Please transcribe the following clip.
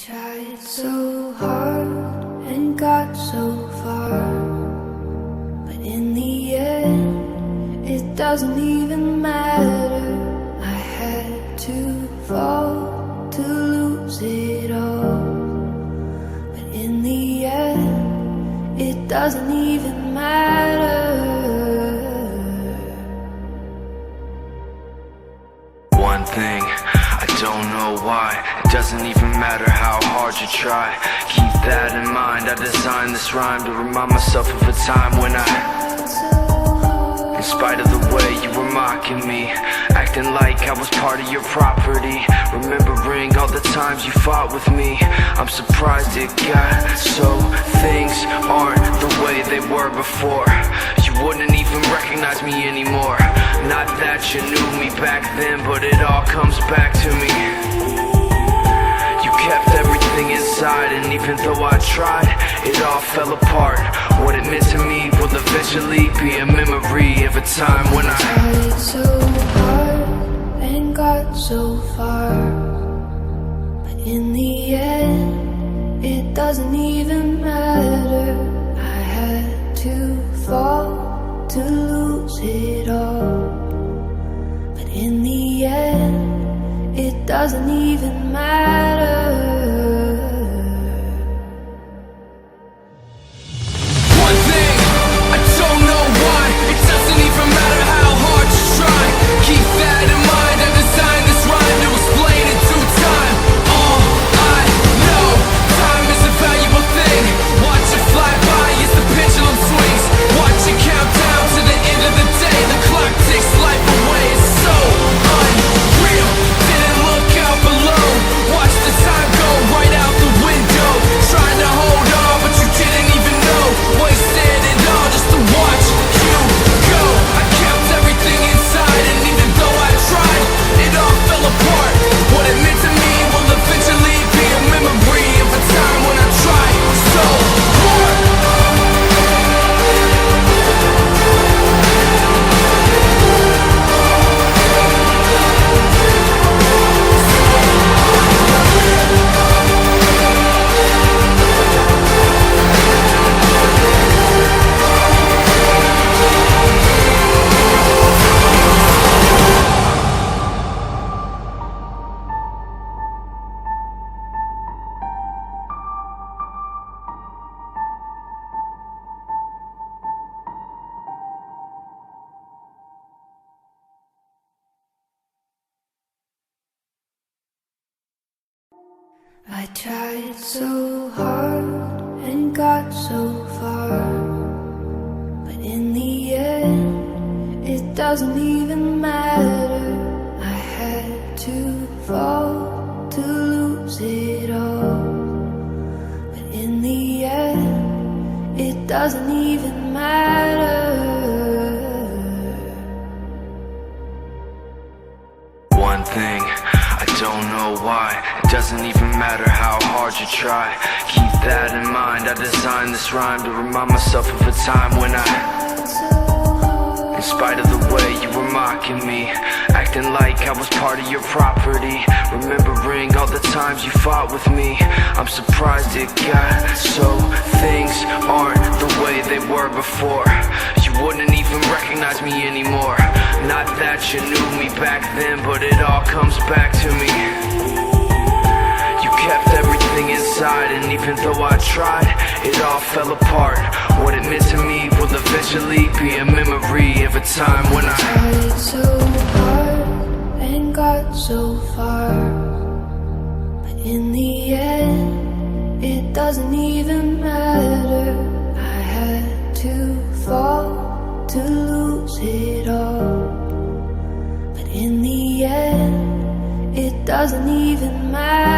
tried so hard and got so far, but in the end, it doesn't even matter. I had to fall to lose it all, but in the end, it doesn't even matter. One thing, I don't know why. It doesn't even matter how hard you try. Keep that in mind. I designed this rhyme to remind myself of a time when in spite of the way you were mocking me, acting like I was part of your property, remembering all the times you fought with me, I'm surprised it got so things aren't the way they were before. You wouldn't even recognize me anymore. Not that you knew me back then, but it all comes back to me. You kept everything inside, and even though I tried, it all fell apart. What it meant to me will eventually be a memory of a time when I tried so hard and got so far, but in the end, it doesn't even matter. I had to fall to lose it all, but in the end, it doesn't even matter. I tried so hard and got so far, but in the end, it doesn't even matter. I had to fall to lose it all, but in the end, it doesn't even matter. One thing, I don't know why. It doesn't even matter how hard you try. Keep that in mind. I designed this rhyme to remind myself of a time when in spite of the way you were mocking me, acting like I was part of your property, remembering all the times you fought with me, I'm surprised it got so things aren't the way they were before. You wouldn't even recognize me anymore. Not that you knew me back then, but it all comes back to me. You kept everything inside, and even though I tried, it all fell apart. What it meant to me will eventually be a memory of a time when I tried so hard and got so far, but in the end, it doesn't even matter. I had to fall to lose it all, but in the end, it doesn't even matter.